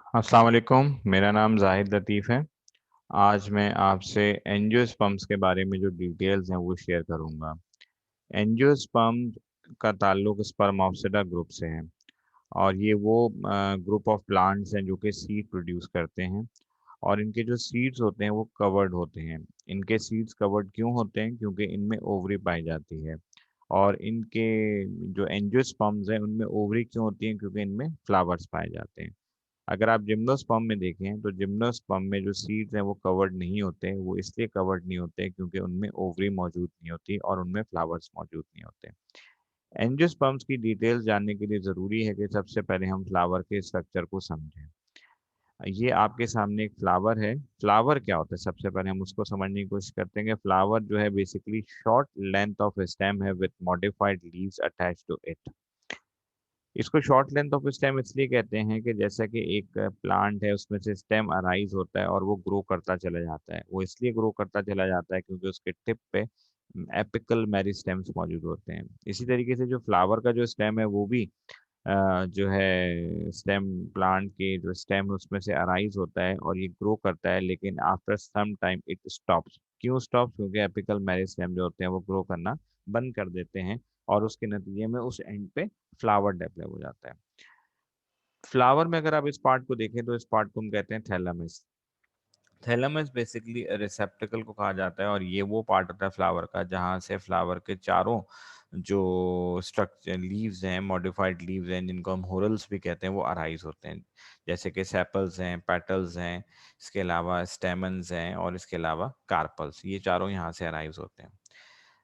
अस्सलाम वालेकुम, मेरा नाम ज़ाहिद लतीफ़ है। आज मैं आपसे एंजियोस्पर्म्स के बारे में जो डिटेल्स हैं वो शेयर करूँगा। एंजियोस्पर्म का ताल्लुक स्पर्माओसिटा ग्रुप से है और ये वो ग्रुप ऑफ प्लांट्स हैं जो कि सीड प्रोड्यूस करते हैं और इनके जो सीड्स होते हैं वो कवर्ड होते हैं। इनके सीड्स कवर्ड क्यों होते हैं? क्योंकि इनमें ओवरी पाई जाती है और इनके जो एंजियोस्पर्म्स हैं उनमें ओवरी क्यों होती हैं? क्योंकि इनमें फ्लावर्स पाए जाते हैं। अगर आप जिम्नोस्पर्म में देखें तो जिम्नोस्पर्म में जो सीड्स हैं वो कवर्ड नहीं होते, वो इसलिए कवर्ड नहीं होते क्योंकि उनमें ओवरी मौजूद नहीं होती और उनमें फ्लावर्स मौजूद नहीं होते। एंजियोस्पर्म्स की डिटेल्स जानने के लिए ज़रूरी है कि सबसे पहले हम फ्लावर के स्ट्रक्चर को समझें। ये आपके सामने एक फ्लावर है। फ्लावर क्या होता है? सबसे पहले हम उसको समझने की कोशिश करते हैं कि फ्लावर जो है basically short length of stem है with modified leaves attached to it. इसको शॉर्ट लेंथ ऑफ स्टेम इसलिए कहते हैं कि जैसा कि एक प्लांट है उसमें से स्टेम अराइज होता है और वो ग्रो करता चला जाता है। वो इसलिए ग्रो करता चला जाता है क्योंकि उसके टिप पे एपिकल मेरिस्टेम्स मौजूद होते हैं। इसी तरीके से जो फ्लावर का जो स्टेम है वो भी जो है स्टेम प्लांट के जो स्टेम है उसमें से अराइज होता है और ये ग्रो करता है, लेकिन after some time it stops. क्यों स्टॉप्स? क्योंकि एपिकल मेरिस्टेम जो होते हैं वो ग्रो करना बंद कर देते हैं और उसके नतीजे में उस एंड पे फ्लावर डेवलप हो जाता है। फ्लावर में अगर आप इस पार्ट को देखें तो इस पार्ट को हम कहते हैं थैलेमस। थैलेमस बेसिकली रिसेप्टिकल को कहा जाता है और ये वो पार्ट होता है फ्लावर का जहाँ से फ्लावर के चारों जो स्ट्रक्चर लीव्स हैं, मॉडिफाइड लीव्स हैं, जिनको हम होरल्स भी कहते हैं, वो अराइज होते हैं। जैसे कि सेपल्स हैं, पेटल्स हैं, इसके अलावा स्टेमन्स हैं और इसके अलावा कार्पल्स, ये चारों यहाँ से अराइज होते हैं।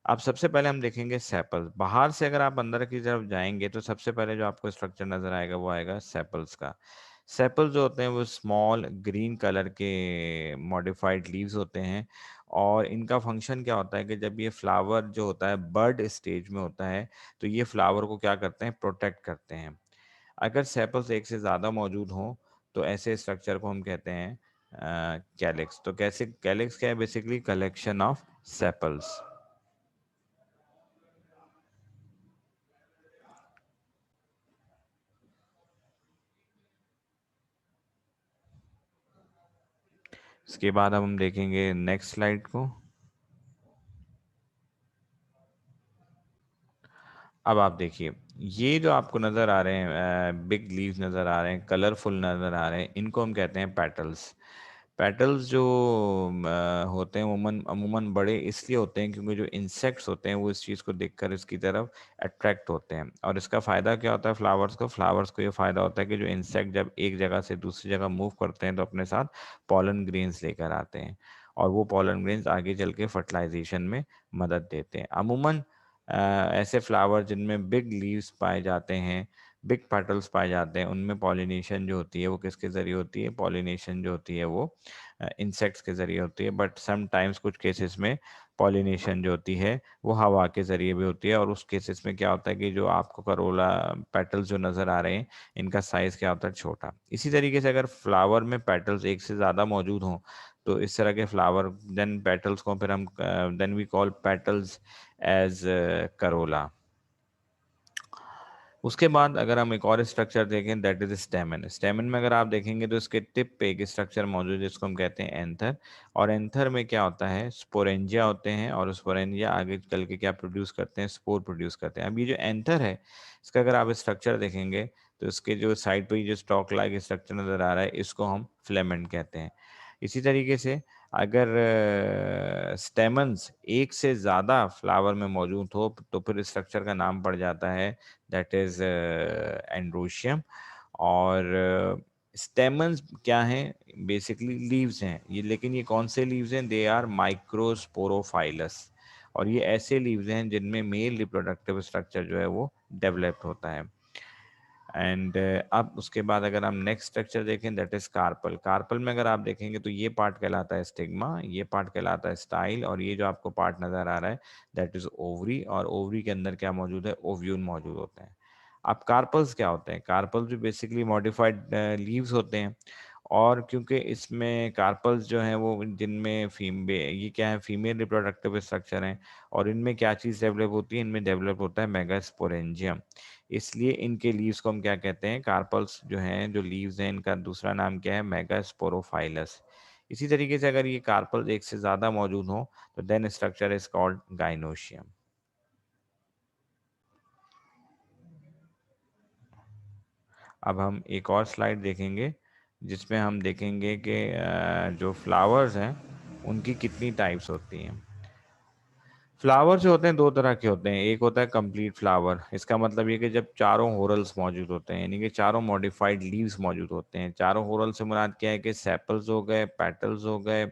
अब सबसे पहले हम देखेंगे सेपल्स। बाहर से अगर आप अंदर की तरफ जाएँगे तो सबसे पहले जो आपको स्ट्रक्चर नज़र आएगा वो आएगा सेपल्स का। सेपल्स जो होते हैं वो स्मॉल ग्रीन कलर के मॉडिफाइड लीव्स होते हैं और इनका फंक्शन क्या होता है कि जब ये फ्लावर जो होता है बर्ड स्टेज में होता है, तो ये फ्लावर को क्या करते हैं, प्रोटेक्ट करते हैं। अगर सेपल्स एक से ज़्यादा मौजूद हों, तो ऐसे स्ट्रक्चर को हम कहते हैं कैलिक्स। तो कैसे कैलिक्स क्या है? Basically collection of sepals. इसके बाद अब हम देखेंगे नेक्स्ट स्लाइड को। अब आप देखिए, ये जो आपको नज़र आ रहे हैं बिग लीव्स नज़र आ रहे हैं, कलरफुल नज़र आ रहे हैं, इनको हम कहते हैं पेटल्स। पेटल्स जो होते हैं अमूमन अमूमन बड़े इसलिए होते हैं क्योंकि जो इंसेक्ट्स होते हैं वो इस चीज़ को देखकर इसकी तरफ अट्रैक्ट होते हैं। और इसका फ़ायदा क्या होता है फ्लावर्स को? फ्लावर्स को ये फ़ायदा होता है कि जो इंसेक्ट जब एक जगह से दूसरी जगह मूव करते हैं तो अपने साथ पॉलन ग्रेन्स लेकर आते हैं और वो पॉलन ग्रेन्स आगे चल के फर्टिलाइजेशन में मदद देते हैं। अमूमन ऐसे फ्लावर जिनमें बिग लीव्स पाए जाते हैं, बिग पेटल्स पाए जाते हैं, उनमें पॉलिनेशन जो होती है वो किसके ज़रिए होती है? पॉलिनेशन जो होती है वो इंसेक्ट्स के ज़रिए होती है। बट समटाइम्स कुछ केसेस में पॉलिनेशन जो होती है वो हवा के ज़रिए भी होती है और उस केसेस में क्या होता है कि जो आपको करोला पेटल्स जो नज़र आ रहे हैं, इनका साइज़ क्या होता है? छोटा। इसी तरीके से अगर फ्लावर में पेटल्स एक से ज़्यादा मौजूद हों, तो इस तरह के फ्लावर देन पेटल्स को फिर हम then we call petals as corolla. उसके बाद अगर हम एक और स्ट्रक्चर देखें दैट इज स्टेमन। स्टेमन में अगर आप देखेंगे तो इसके टिप पे एक स्ट्रक्चर मौजूद है जिसको हम कहते हैं एंथर। और एंथर में क्या होता है? स्पोरेंजिया होते हैं और स्पोरेंजिया आगे चल के क्या प्रोड्यूस करते हैं? स्पोर प्रोड्यूस करते हैं। अब ये जो एंथर है इसका अगर आप स्ट्रक्चर देखेंगे तो इसके जो साइड पे जो स्टॉक लाइक स्ट्रक्चर नज़र आ रहा है इसको हम फिलामेंट कहते हैं। इसी तरीके से अगर स्टेमन्स एक से ज़्यादा फ्लावर में मौजूद हो तो फिर स्ट्रक्चर का नाम पड़ जाता है दैट इज़ एंड्रोशियम। और स्टेमन्स क्या हैं? बेसिकली लीव्स हैं ये, लेकिन ये कौन से लीव्स हैं? दे आर माइक्रोस्पोरोफाइलस और ये ऐसे लीव्स हैं जिनमें मेल रिप्रोडक्टिव स्ट्रक्चर जो है वो डेवलप्ड होता है। एंड अब उसके बाद अगर हम नेक्स्ट स्ट्रक्चर देखें दैट इज कार्पल। कार्पल में अगर आप देखेंगे तो ये पार्ट कहलाता है स्टिग्मा, ये पार्ट कहलाता है स्टाइल और ये जो आपको पार्ट नज़र आ रहा है दैट इज ओवरी। और ओवरी के अंदर क्या मौजूद है? ओव्यूल मौजूद होते हैं। अब कार्पल्स क्या होते हैं? कार्पल्स भी बेसिकली मॉडिफाइड लीव्स होते हैं और क्योंकि इसमें कार्पल्स जो हैं वो जिनमें ये क्या है, फीमेल रिप्रोडक्टिव स्ट्रक्चर हैं, और इनमें क्या चीज़ डेवलप होती है, इनमें डेवलप होता है मेगास्पोरेंजियम। इसलिए इनके लीव्स को हम क्या कहते हैं, कार्पल्स जो हैं, जो लीव्स हैं, इनका दूसरा नाम क्या है, मेगास्पोरोफाइलस। इसी तरीके से अगर ये कार्पल एक से ज़्यादा मौजूद हो तो then structure is called gynoecium. अब हम एक और स्लाइड देखेंगे जिसमें हम देखेंगे कि जो फ्लावर्स हैं उनकी कितनी टाइप्स होती हैं। फ्लावर जो होते हैं दो तरह के होते हैं, एक होता है कंप्लीट फ्लावर। इसका मतलब ये कि जब चारों होरल्स मौजूद होते हैं, यानी कि चारों मॉडिफाइड लीव्स मौजूद होते हैं। चारों होरल से मुराद क्या है कि सेपल्स हो गए, पेटल्स हो गए,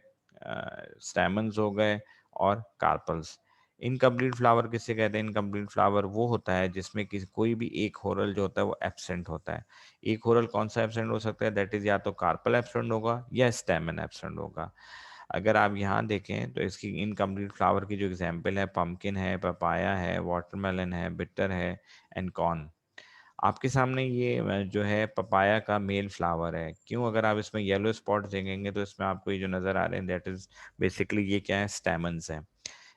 स्टेमन्स हो गए और कार्पल्स। इनकम्प्लीट फ्लावर किसे कहते हैं? इनकम्प्लीट फ्लावर वो होता है जिसमें किसी कोई भी एक होरल जो होता है वो एब्सेंट होता है। एक होरल कौन सा एब्सेंट हो सकता है? दैट इज या तो कार्पल एब्सेंट होगा या स्टेमन एब्सेंट होगा। अगर आप यहाँ देखें तो इसकी इनकम्प्लीट फ्लावर की जो एग्जांपल है, पम्पकिन है, पपाया है, वाटरमेलन है, बिटर है एंड कॉर्न। आपके सामने ये जो है पपाया का मेल फ्लावर है। क्यों? अगर आप इसमें येलो स्पॉट देखेंगे तो इसमें आपको ये जो नज़र आ रहे हैं दैट इज़ बेसिकली ये क्या है, स्टेमन्स हैं।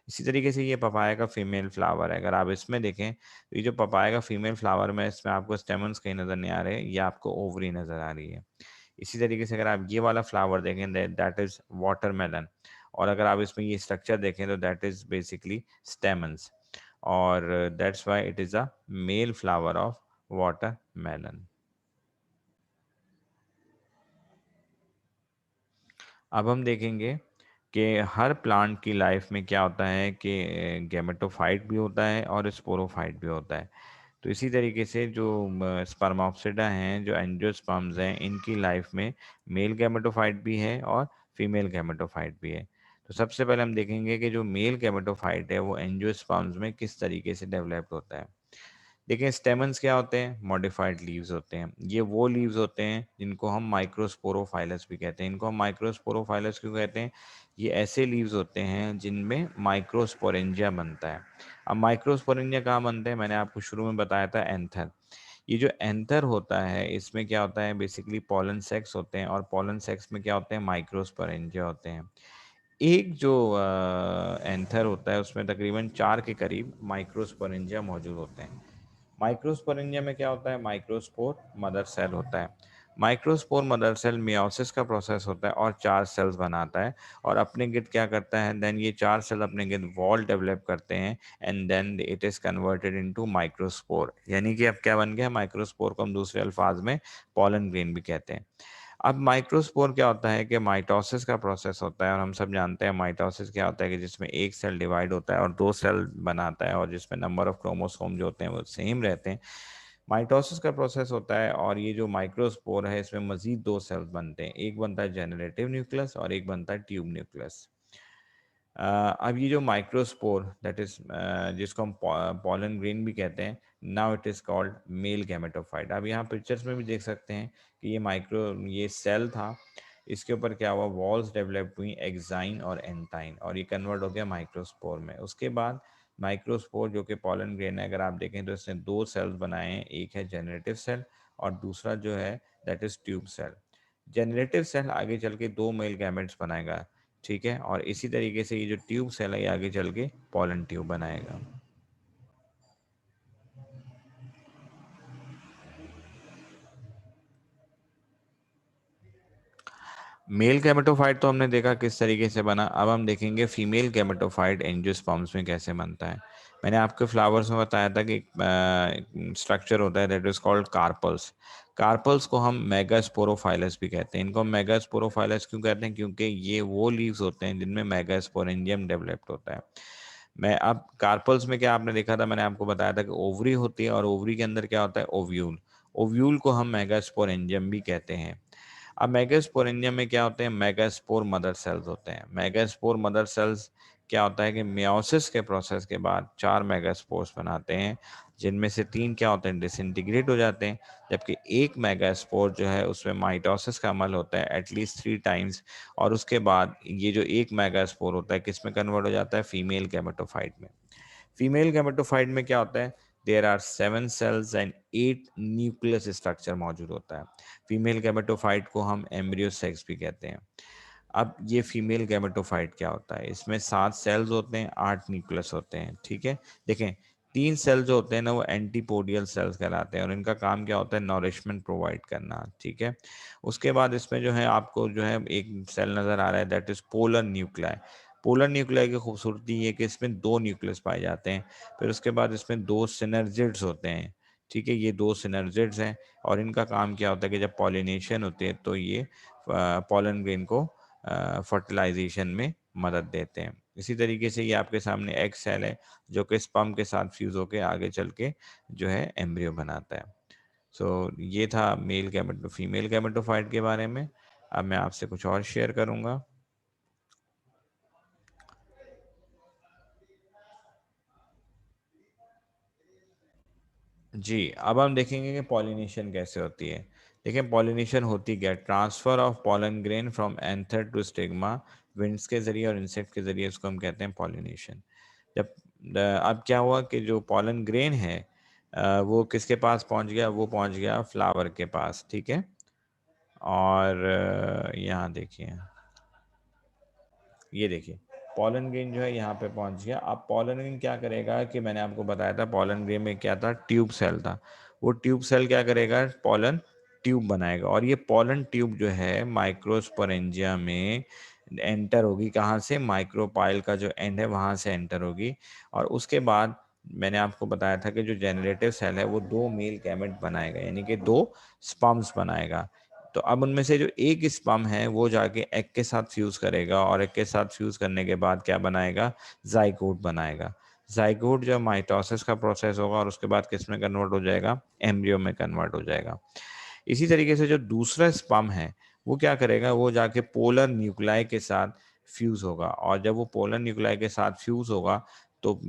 इसी तरीके से ये पपाया का फीमेल फ्लावर है। अगर आप इसमें देखें तो ये जो पपाया का फीमेल फ्लावर में, इसमें आपको स्टेमन्स कहीं नज़र नहीं आ रहे, ये आपको ओवरी नज़र आ रही है। इसी तरीके से अगर आप ये वाला फ्लावर देखें दैट इज़ वाटरमेलन, और अगर आप इसमें ये स्ट्रक्चर देखें तो दैट इज़ बेसिकली स्टेमन्स, और that's why it is a male flower of watermelon. अब हम देखेंगे कि हर प्लांट की लाइफ में क्या होता है कि गैमेटोफाइट भी होता है और स्पोरोफाइट भी होता है। तो इसी तरीके से जो स्पर्माप्सिडा हैं, जो एंजियोस्पर्म्स हैं, इनकी लाइफ में मेल गैमेटोफाइट भी है और फीमेल गैमेटोफाइट भी है। तो सबसे पहले हम देखेंगे कि जो मेल गैमेटोफाइट है वो एंजियोस्पर्म्स में किस तरीके से डेवलप्ड होता है। देखिए स्टेमन्स क्या होते हैं? मॉडिफाइड लीव्स होते हैं। ये वो लीव्स होते हैं जिनको हम माइक्रोस्पोरोफाइलस भी कहते हैं। इनको हम माइक्रोस्पोरोफाइलस क्यों कहते हैं? ये ऐसे लीव्स होते हैं जिनमें माइक्रोस्पोरेंजिया बनता है। अब माइक्रोस्पोरेंजिया कहाँ बनते हैं? मैंने आपको शुरू में बताया था एंथर। ये जो एंथर होता है इसमें क्या होता है? बेसिकली पॉलन सेक्स होते हैं, और पॉलन सेक्स में क्या होते हैं? माइक्रोस्पोरेंजिया होते हैं। एक जो एंथर होता है उसमें तकरीबन 4 के करीब माइक्रोस्पोरेंजिया मौजूद होते हैं। माइक्रोस्पोरेंजिया में क्या होता है? माइक्रोस्पोर मदर सेल होता है। माइक्रोस्पोर मदर सेल मियोसिस का प्रोसेस होता है और 4 सेल्स बनाता है, और अपने गिर्द क्या करता है? देन ये 4 सेल अपने गिर्द वॉल डेवलप करते हैं, and then it is converted into microspore. यानी कि अब क्या बन गया? माइक्रोस्पोर को हम दूसरे अल्फाज में पॉलन ग्रेन भी कहते हैं। अब माइक्रोस्पोर क्या होता है कि माइटोसिस का प्रोसेस होता है, और हम सब जानते हैं माइटोसिस क्या होता है कि जिसमें एक सेल डिवाइड होता है और 2 सेल बनाता है, और जिसमें नंबर ऑफ क्रोमोसोम जो होते हैं वो सेम रहते हैं। माइटोसिस का प्रोसेस होता है, और ये जो माइक्रोस्पोर है इसमें मजीद 2 सेल्स बनते हैं। एक बनता है जनरेटिव न्यूक्लियस और एक बनता है ट्यूब न्यूक्लियस। अब ये जो माइक्रोस्पोर दैट इज जिसको हम पॉलन ग्रेन भी कहते हैं, now it is called male gametophyte. आप यहाँ पिक्चर्स में भी देख सकते हैं कि ये सेल था, इसके ऊपर क्या हुआ? वॉल्स डेवलप हुई, एक्साइन और एंटाइन, और ये कन्वर्ट हो गया माइक्रोस्पोर में। उसके बाद माइक्रोस्पोर जो कि पॉलन ग्रेन है, अगर आप देखें तो इसने 2 सेल्स बनाए हैं, एक है जनरेटिव सेल और दूसरा जो है that is tube cell. Generative cell आगे चल के 2 मेल गैमेट्स बनाएगा, ठीक है, और इसी तरीके से ये जो ट्यूब सेल है ये आगे चल के पॉलन ट्यूब बनाएगा। मेल गैमेटोफाइट तो हमने देखा किस तरीके से बना। अब हम देखेंगे फीमेल गैमेटोफाइट एंजियोस्पर्म्स में कैसे बनता है। मैंने आपके फ्लावर्स में बताया था कि स्ट्रक्चर होता है that is called carpels. Carpels को हम मेगास्पोरोफाइलस भी कहते हैं। इनको हम मेगास्पोरोफाइलस क्यों कहते हैं? क्योंकि ये वो लीव्स होते हैं जिनमें मेगास्पोरेंजियम डेवलप्ड होता है। मैं अब कार्पल्स में क्या आपने देखा था? मैंने आपको बताया था कि ओवरी होती है, और ओवरी के अंदर क्या होता है? ओव्यूल। ओव्यूल को हम मेगास्पोरेंजियम भी कहते हैं। अब मेगास्पोरेंजियम में क्या होते हैं? मेगास्पोर मदर सेल्स होते हैं। मेगास्पोर मदर सेल्स क्या होता है कि मियोसिस के प्रोसेस के बाद 4 मेगास्पोर्स बनाते हैं, जिनमें से 3 क्या होते हैं? डिसइंटीग्रेट हो जाते हैं, जबकि एक मेगास्पोर जो है उसमें माइटोसिस का अमल होता है एटलीस्ट 3 टाइम्स, और उसके बाद ये जो एक मेगास्पोर होता है किस में कन्वर्ट हो जाता है? फीमेल गैमेटोफाइट में। फीमेल गैमेटोफाइट में क्या होता है? There are 7 cells and 8 nucleus structure मौजूद होता है। फीमेल गैमेटोफाइट को हम एम्ब्रियो सेक्स भी कहते हैं। अब ये फीमेल गैमेटोफाइट क्या होता है, इसमें 7 सेल्स होते हैं, 8 न्यूक्लियस होते हैं, ठीक है। देखें, 3 सेल जो होते हैं ना वो एंटीपोडियल सेल्स कहलाते हैं और इनका काम क्या होता है, नॉरिशमेंट प्रोवाइड करना, ठीक है। उसके बाद इसमें जो है आपको जो है एक सेल नज़र आ रहा है, that is polar nuclei. Polar nuclei की खूबसूरती ये है कि इसमें 2 न्यूक्लियस पाए जाते हैं। फिर उसके बाद इसमें 2 सिनर्जिड्स होते हैं, ठीक है। ये 2 सिनर्जिड्स हैं और इनका काम क्या होता है कि जब पॉलिनेशन होती है तो ये पॉलन ग्रेन को फर्टिलाइजेशन में मदद देते हैं। इसी तरीके से ये आपके सामने एग सेल है जो कि स्पर्म के साथ फ्यूज होकर आगे चल के जो है एम्ब्रियो बनाता है। सो ये था मेल गैमेटो फीमेल गैमेटोफाइट के बारे में। अब मैं आपसे कुछ और शेयर करूंगा। जी, अब हम देखेंगे कि पॉलिनेशन कैसे होती है। देखिए पॉलिनेशन होती क्या है, transfer of pollen grain from anther to stigma, winds के ज़रिए और इंसेक्ट के ज़रिए, इसको हम कहते हैं पॉलिनेशन। जब अब क्या हुआ कि जो पॉलन ग्रेन है वो किसके पास पहुंच गया, वो पहुंच गया फ्लावर के पास, ठीक है। और यहाँ देखिए, ये देखिए पॉलन ग्रेन जो है यहाँ पे पहुँच गया। अब पॉलन ग्रेन क्या करेगा कि मैंने आपको बताया था पॉलन ग्रेन में क्या था, ट्यूब सेल था। वो ट्यूब सेल क्या करेगा, पॉलन ट्यूब बनाएगा और ये पॉलन ट्यूब जो है माइक्रोस्पोरेंजिया में एंटर होगी। कहाँ से, माइक्रोपाइल का जो एंड है वहाँ से एंटर होगी। और उसके बाद मैंने आपको बताया था कि जो जेनरेटिव सेल है वो 2 मेल गैमेट बनाएगा, यानी कि 2 स्पर्म्स बनाएगा। तो अब उनमें से जो एक स्पर्म है वो जाके एग के साथ फ्यूज़ करेगा और एग के साथ फ्यूज़ करने के बाद क्या बनाएगा, ज़ाइगोट बनाएगा। ज़ाइगोट जो माइटोसिस का प्रोसेस होगा और उसके बाद किस में कन्वर्ट हो जाएगा, एम्ब्रियो में कन्वर्ट हो जाएगा। इसी तरीके से जो दूसरा स्पर्म है वो क्या करेगा, वो जाके पोलर न्यूक्लियाई के साथ फ्यूज़ होगा और जब वो पोलर न्यूक्लियाई के साथ फ्यूज़ होगा तो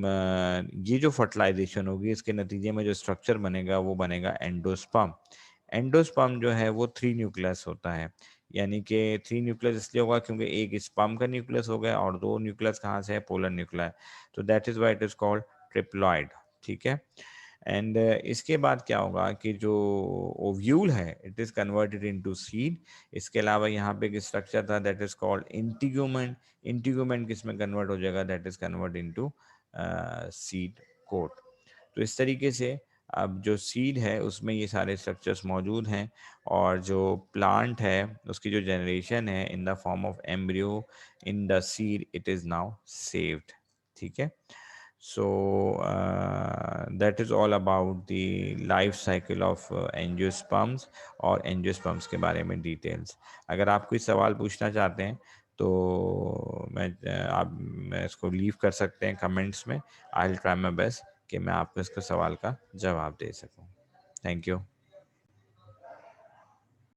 ये जो फर्टिलाइजेशन होगी इसके नतीजे में जो स्ट्रक्चर बनेगा वो बनेगा एंडोस्पर्म। एंडोस्पर्म जो है वो 3 न्यूक्लियस होता है, यानी कि 3 न्यूक्लियस इसलिए होगा क्योंकि एक स्पर्म का न्यूक्लियस हो गया और 2 न्यूक्लियस कहाँ से है, पोलर न्यूक्लियाई। तो that is why it is called triploid, ठीक है। एंड इसके बाद क्या होगा कि जो ओव्यूल है it is converted into seed. इसके अलावा यहाँ पे एक स्ट्रक्चर था that is called integument. Integument किस में कन्वर्ट हो जाएगा, that is convert into seed coat. तो इस तरीके से अब जो सीड है उसमें ये सारे स्ट्रक्चर्स मौजूद हैं और जो प्लांट है उसकी जो जनरेशन है in the form of embryo in the seed, it is now saved, ठीक है। So that is all about the life cycle of angiosperms और एंजियोस्पर्म्स के बारे में डिटेल्स। अगर आप कोई सवाल पूछना चाहते हैं तो मैं इसको लीव कर सकते हैं कमेंट्स में। I will try my best कि मैं आपको इसके सवाल का जवाब दे सकूं। Thank you.